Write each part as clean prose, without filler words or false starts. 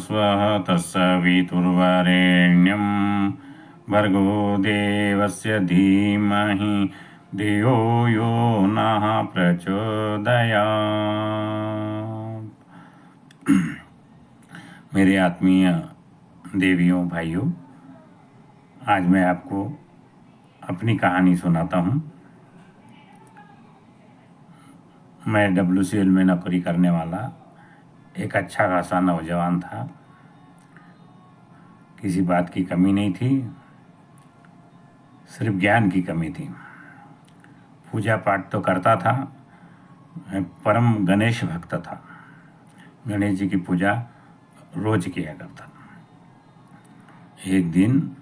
भूर्भुवस्वः तत्सवितुर्वरेण्यं भर्गो देवस्य धीमहि धियो यो नः प्रचोदयात्। मेरे आत्मीय देवियों भाइयों, आज मैं आपको अपनी कहानी सुनाता हूँ। मैं WCL में नौकरी करने वाला एक अच्छा खासा नौजवान था। किसी बात की कमी नहीं थी, सिर्फ ज्ञान की कमी थी। पूजा पाठ तो करता था, मैं परम गणेश भक्त था। गणेश जी की पूजा रोज किया करता था। एक दिन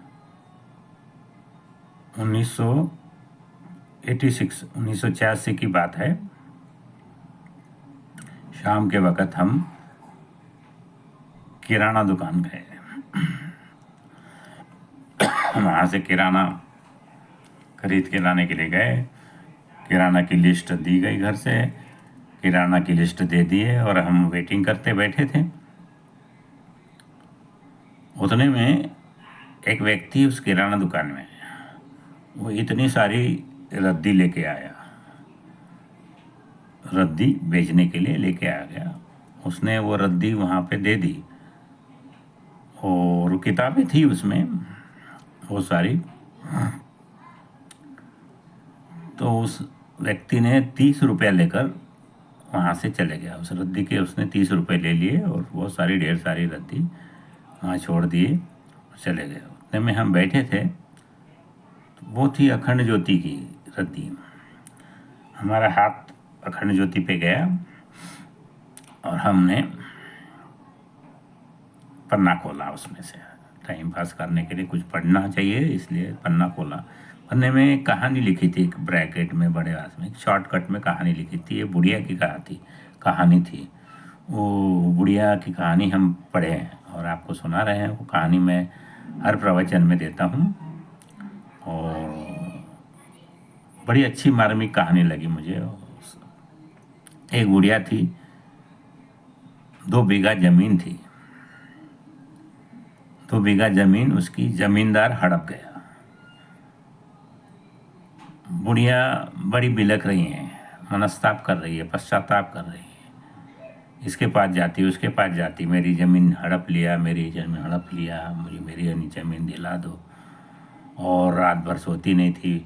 1986 की बात है। शाम के वक़्त हम किराना दुकान गए। वहाँ से किराना खरीद के लाने के लिए गए। किराना की लिस्ट दी गई घर से, किराना की लिस्ट दे दिए और हम वेटिंग करते बैठे थे। उतने में एक व्यक्ति उस किराना दुकान में, वो इतनी सारी रद्दी लेके आया, रद्दी बेचने के लिए लेके आ गया। उसने वो रद्दी वहाँ पे दे दी और किताबें थी उसमें वो सारी। तो उस व्यक्ति ने 30 रुपया लेकर वहाँ से चले गया। उस रद्दी के उसने 30 रुपये ले लिए और वो सारी ढेर सारी रद्दी वहाँ छोड़ दिए, चले गए। उतने में हम बैठे थे, तो वो थी अखंड ज्योति की रद्दी। हमारा हाथ अखंड ज्योति पे गया और हमने पन्ना खोला। उसमें से टाइम पास करने के लिए कुछ पढ़ना चाहिए, इसलिए पन्ना खोला। पन्ने में एक कहानी लिखी थी, एक ब्रैकेट में बड़े हाथ में, एक शॉर्टकट में कहानी लिखी थी। ये बुढ़िया की कहानी थी। वो बुढ़िया की कहानी हम पढ़े हैं और आपको सुना रहे हैं। वो कहानी मैं हर प्रवचन में देता हूँ और बड़ी अच्छी मार्मिक कहानी लगी मुझे। एक बुढ़िया थी, 2 बीघा जमीन थी। 2 बीघा जमीन उसकी जमींदार हड़प गया। बुढ़िया बड़ी बिलख रही है, मनस्ताप कर रही है, पश्चाताप कर रही है। इसके पास जाती, उसके पास जाती, मेरी ज़मीन हड़प लिया, मेरी ज़मीन हड़प लिया, मुझे मेरी ज़मीन दिला दो। और रात भर सोती नहीं थी।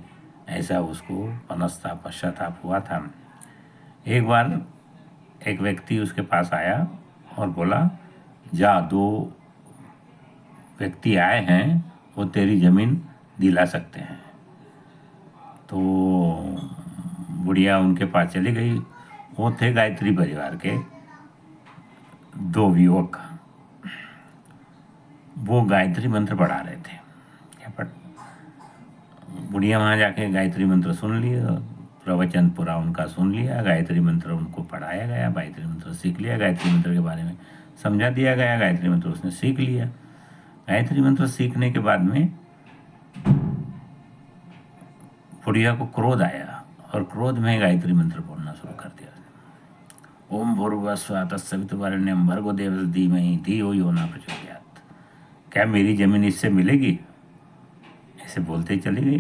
ऐसा उसको मनस्ताप पश्चाताप हुआ था। एक बार एक व्यक्ति उसके पास आया और बोला, जा, 2 व्यक्ति आए हैं, वो तेरी ज़मीन दिला सकते हैं। तो बुढ़िया उनके पास चली गई। वो थे गायत्री परिवार के 2 युवक। वो गायत्री मंत्र पढ़ा रहे थे। बुढ़िया वहाँ जाके गायत्री मंत्र सुन लिया, प्रवचन पूरा उनका सुन लिया, गायत्री मंत्र उनको पढ़ाया गया, गायत्री मंत्र सीख लिया, गायत्री मंत्र के बारे में समझा दिया गया, गायत्री मंत्र उसने सीख लिया। गायत्री मंत्र सीखने के बाद में बुढ़िया को क्रोध आया और क्रोध में गायत्री मंत्र बोलना शुरू कर दिया। ओम भूर्भुवस्सुवः तत्सवितुर्वरेण्यं भर्गो देवस्य धीमहि धियो यो नः प्रचोदयात्। क्या मेरी ज़मीन इससे मिलेगी? ऐसे बोलते चले गए।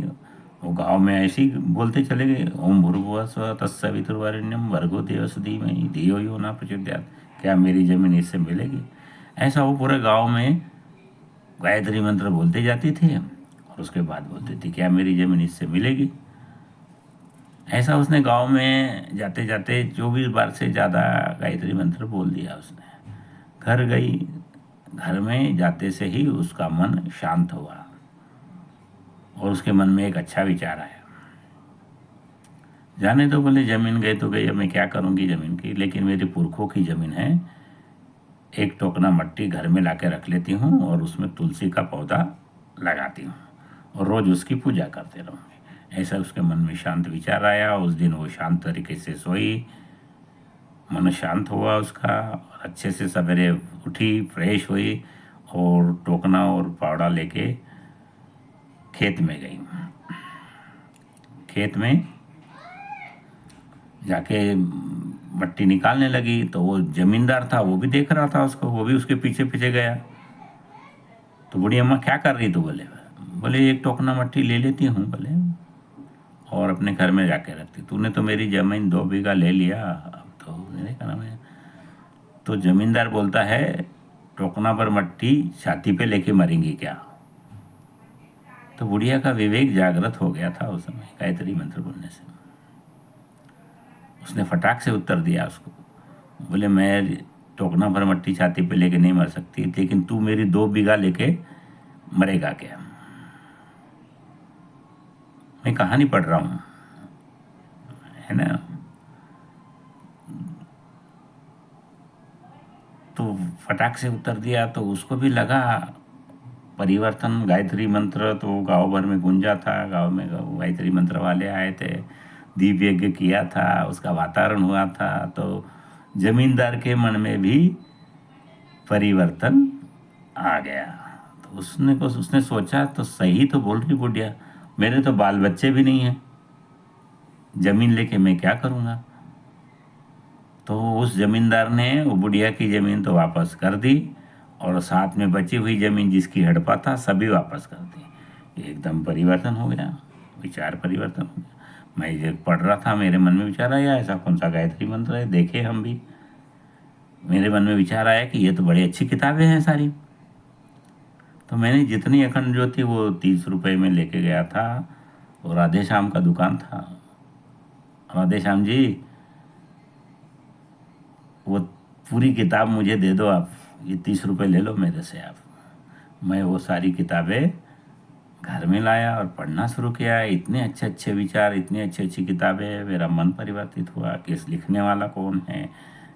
वो गांव में ऐसे ही बोलते चले गए, ओम भूर्भुवस्सुवः तत्सवितुर्वरेण्यं भर्गो देवस्य धीमहि धियो यो नः प्रचोदयात्। क्या मेरी ज़मीन इससे मिलेगी? ऐसा वो पूरे गांव में गायत्री मंत्र बोलते जाती थी और उसके बाद बोलती थी, क्या मेरी ज़मीन इससे मिलेगी? ऐसा उसने गांव में जाते जाते 24 बार से ज़्यादा गायत्री मंत्र बोल दिया उसने। घर गई, घर में जाते से ही उसका मन शांत हुआ और उसके मन में एक अच्छा विचार आया। जाने तो बोले, ज़मीन गई तो गई, अब मैं क्या करूँगी ज़मीन की, लेकिन मेरे पुरखों की ज़मीन है। एक टोकना मट्टी घर में ला के रख लेती हूँ और उसमें तुलसी का पौधा लगाती हूँ और रोज़ उसकी पूजा करते रहूँगी। ऐसा उसके मन में शांत विचार आया। उस दिन वो शांत तरीके से सोई, मन शांत हुआ उसका। अच्छे से सवेरे उठी, फ्रेश हुई और टोकना और पावड़ा लेके खेत में गई। खेत में जाके मट्टी निकालने लगी तो वो जमींदार था, वो भी देख रहा था उसको, वो भी उसके पीछे पीछे गया। तो बूढ़ी अम्मा क्या कर रही तू? बोले बोले एक टोकना मट्टी ले लेती हूँ बोले, और अपने घर में जाके रखती। तूने तो मेरी ज़मीन 2 बीघा ले लिया, अब तो मेरे क्या नाम है। तो जमींदार बोलता है टोकना पर मट्टी छाती पे लेके मरेंगी क्या? तो बुढ़िया का विवेक जागृत हो गया था उस समय गायत्री मंत्र बोलने से। उसने फटाक से उत्तर दिया उसको, बोले मैं टोकना भर मट्टी छाती पे लेके नहीं मर सकती, लेकिन तू मेरी 2 बीघा लेके मरेगा क्या? मैं कहानी पढ़ रहा हूँ, है ना। तो फटाक से उत्तर दिया तो उसको भी लगा परिवर्तन। गायत्री मंत्र तो गांव भर में गूंजा था, गांव में गायत्री मंत्र वाले आए थे, दीप यज्ञ किया था, उसका वातावरण हुआ था। तो जमींदार के मन में भी परिवर्तन आ गया। तो उसने सोचा तो सही तो बोल रही बुढ़िया, मेरे तो बाल बच्चे भी नहीं हैं, जमीन लेके मैं क्या करूँगा। तो उस जमींदार ने वो बुढ़िया की ज़मीन तो वापस कर दी, और साथ में बची हुई ज़मीन जिसकी हड़पा था सभी वापस कर दी। एकदम परिवर्तन हो गया, विचार परिवर्तन हो गया। मैं ये पढ़ रहा था, मेरे मन में विचार आया ऐसा कौन सा गायत्री मंत्र है, देखे हम भी। मेरे मन में विचार आया कि ये तो बड़ी अच्छी किताबें हैं सारी। तो मैंने जितनी अखंड जो थी वो 30 रुपये में लेके गया था। और राधे श्याम का दुकान था, राधे श्याम जी वो पूरी किताब मुझे दे दो आप, ये 30 रुपये ले लो मेरे से आप। मैं वो सारी किताबें घर में लाया और पढ़ना शुरू किया। इतने अच्छे अच्छे विचार, इतनी अच्छी अच्छी किताबें, मेरा मन परिवर्तित हुआ कि इस लिखने वाला कौन है।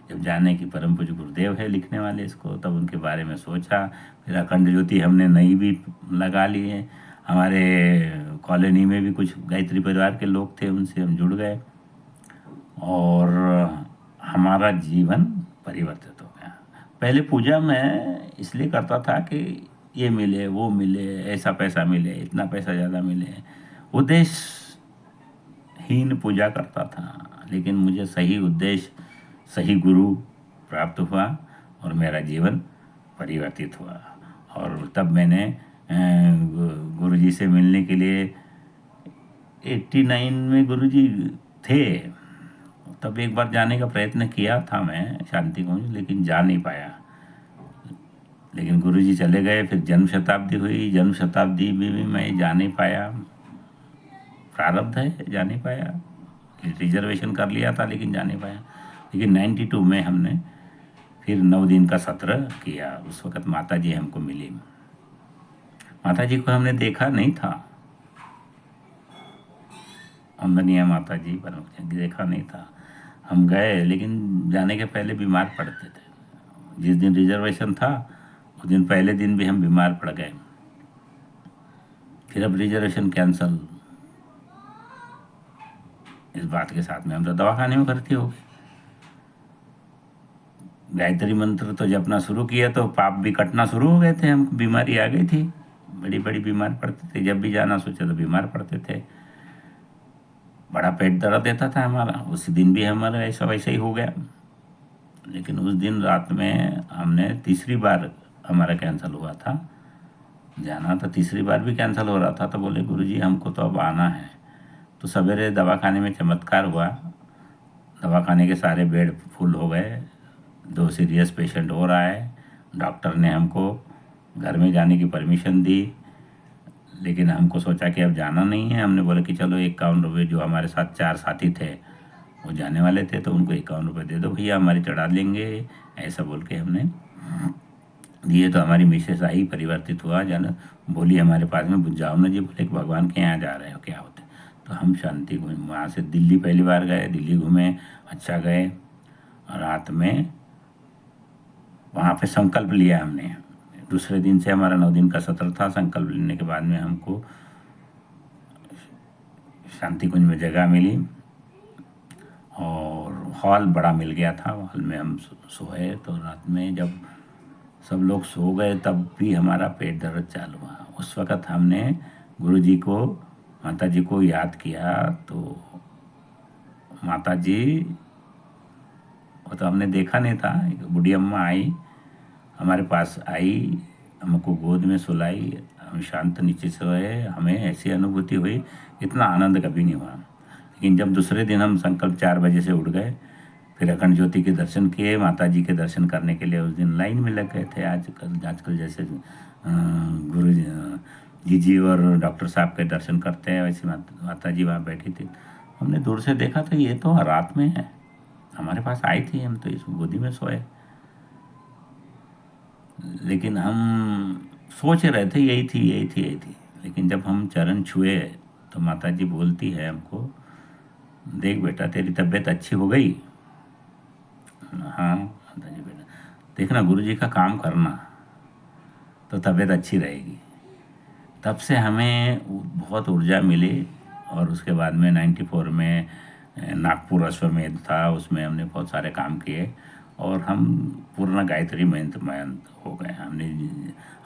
जब जाने कि परम पूज्य गुरुदेव है लिखने वाले इसको, तब उनके बारे में सोचा। फिर अखंड ज्योति हमने नई भी लगा ली है। हमारे कॉलोनी में भी कुछ गायत्री परिवार के लोग थे, उनसे हम जुड़ गए और हमारा जीवन परिवर्तित हो गया। पहले पूजा मैं इसलिए करता था कि ये मिले वो मिले, ऐसा पैसा मिले, इतना पैसा ज़्यादा मिले, उद्देश्यहीन पूजा करता था। लेकिन मुझे सही उद्देश्य, सही गुरु प्राप्त हुआ और मेरा जीवन परिवर्तित हुआ। और तब मैंने गुरु जी से मिलने के लिए 89 में गुरु जी थे, तब एक बार जाने का प्रयत्न किया था मैं शांति कुंज, लेकिन जा नहीं पाया। लेकिन गुरुजी चले गए, फिर जन्म शताब्दी हुई, जन्म शताब्दी में भी मैं जा नहीं पाया, प्रारब्ध है जा नहीं पाया। रिजर्वेशन कर लिया था लेकिन जा नहीं पाया। लेकिन 92 में हमने फिर 9 दिन का सत्र किया। उस वक़्त माता जी हमको मिली। माता जी को हमने देखा नहीं था, वंदनीय माता जी पर देखा नहीं था। हम गए लेकिन जाने के पहले बीमार पड़ते थे। जिस दिन रिजर्वेशन था उस दिन पहले दिन भी हम बीमार पड़ गए। फिर अब रिजर्वेशन कैंसल, इस बात के साथ में हम तो दवाखाने में भर्ती हो गए। गायत्री मंत्र तो जपना शुरू किया तो पाप भी कटना शुरू हो गए थे। हम बीमारी आ गई थी, बड़ी बड़ी बीमार पड़ते थे। जब भी जाना सोचे तो बीमार पड़ते थे। बड़ा पेट दर्द देता था हमारा। उस दिन भी हमारा ऐसा वैसा ही हो गया। लेकिन उस दिन रात में हमने तीसरी बार हमारा कैंसिल हुआ था, जाना था तीसरी बार भी कैंसिल हो रहा था। तो बोले गुरुजी हमको तो अब आना है। तो सवेरे दवाखाने में चमत्कार हुआ, दवाखाने के सारे बेड फुल हो गए। 2 सीरियस पेशेंट और आए। डॉक्टर ने हमको घर में जाने की परमिशन दी, लेकिन हमको सोचा कि अब जाना नहीं है। हमने बोला कि चलो 51 रुपये, जो हमारे साथ 4 साथी थे वो जाने वाले थे, तो उनको 51 रुपये दे दो भैया, हमारी चढ़ा लेंगे, ऐसा बोल के हमने दिए। तो हमारी मिसेस आई, परिवर्तित हुआ, जाना बोली हमारे पास में, बुझ जाओ ना जी। बोले कि भगवान के यहाँ जा रहे हो, क्या होते। तो हम शांति घूमे, वहाँ से दिल्ली पहली बार गए, दिल्ली घूमे, अच्छा गए। रात में वहाँ पे संकल्प लिया हमने। दूसरे दिन से हमारा 9 दिन का सत्र था। संकल्प लेने के बाद में हमको शांति कुंज में जगह मिली और हॉल बड़ा मिल गया था। हॉल में हम सोए। तो रात में जब सब लोग सो गए तब भी हमारा पेट दर्द चालू हुआ। उस वक़्त हमने गुरु जी को, माता जी को याद किया। तो माता जी वो तो हमने देखा नहीं था। एक बूढ़ी अम्मा आई, हमारे पास आई, हमको गोद में सुलाई, हम शांत नीचे सोए, हमें ऐसी अनुभूति हुई, इतना आनंद कभी नहीं हुआ। लेकिन जब दूसरे दिन हम संकल्प 4 बजे से उठ गए, फिर अखंड ज्योति के दर्शन किए, माता जी के दर्शन करने के लिए उस दिन लाइन में लग गए थे। आजकल जैसे गुरु जी और डॉक्टर साहब के दर्शन करते हैं, वैसे माता जी वहाँ बैठी थी। हमने दूर से देखा तो ये तो रात में है, हमारे पास आई थी, हम तो इस गोदी में सोए। लेकिन हम सोच रहे थे यही थी, यही थी, यही थी। लेकिन जब हम चरण छुए तो माता जी बोलती है हमको, देख बेटा तेरी तबीयत अच्छी हो गई। हाँ माता जी, बेटा देखना गुरु जी का काम करना तो तबीयत अच्छी रहेगी। तब से हमें बहुत ऊर्जा मिली। और उसके बाद में 94 में नागपुर अश्वमेध था, उसमें हमने बहुत सारे काम किए और हम पूर्ण गायत्री मंत्र हो गए।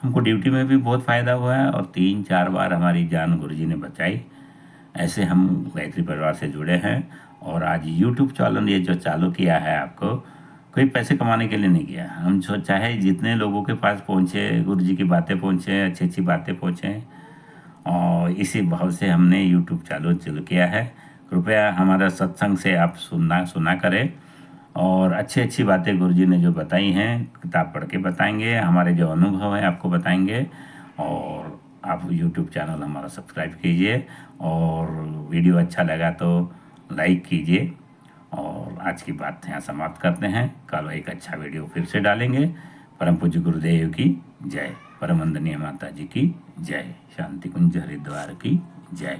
हमको ड्यूटी में भी बहुत फ़ायदा हुआ है और 3-4 बार हमारी जान गुरुजी ने बचाई। ऐसे हम गायत्री परिवार से जुड़े हैं। और आज यूट्यूब चैनल ये जो चालू किया है, आपको कोई पैसे कमाने के लिए नहीं किया। हम जो चाहे जितने लोगों के पास पहुँचे, गुरु जी की बातें पहुँचे, अच्छी अच्छी बातें पहुँचे, और इसी भाव से हमने यूट्यूब चालू किया है। कृपया हमारा सत्संग से आप सुना करें और अच्छी अच्छी बातें गुरुजी ने जो बताई हैं, किताब पढ़ के बताएंगे, हमारे जो अनुभव है आपको बताएंगे। और आप यूट्यूब चैनल हमारा सब्सक्राइब कीजिए और वीडियो अच्छा लगा तो लाइक कीजिए। और आज की बात यहाँ समाप्त करते हैं, कल एक अच्छा वीडियो फिर से डालेंगे। परम पूज्य गुरुदेव की जय, परम वंदनीय माता जी की जय, शांति कुंज हरिद्वार की जय।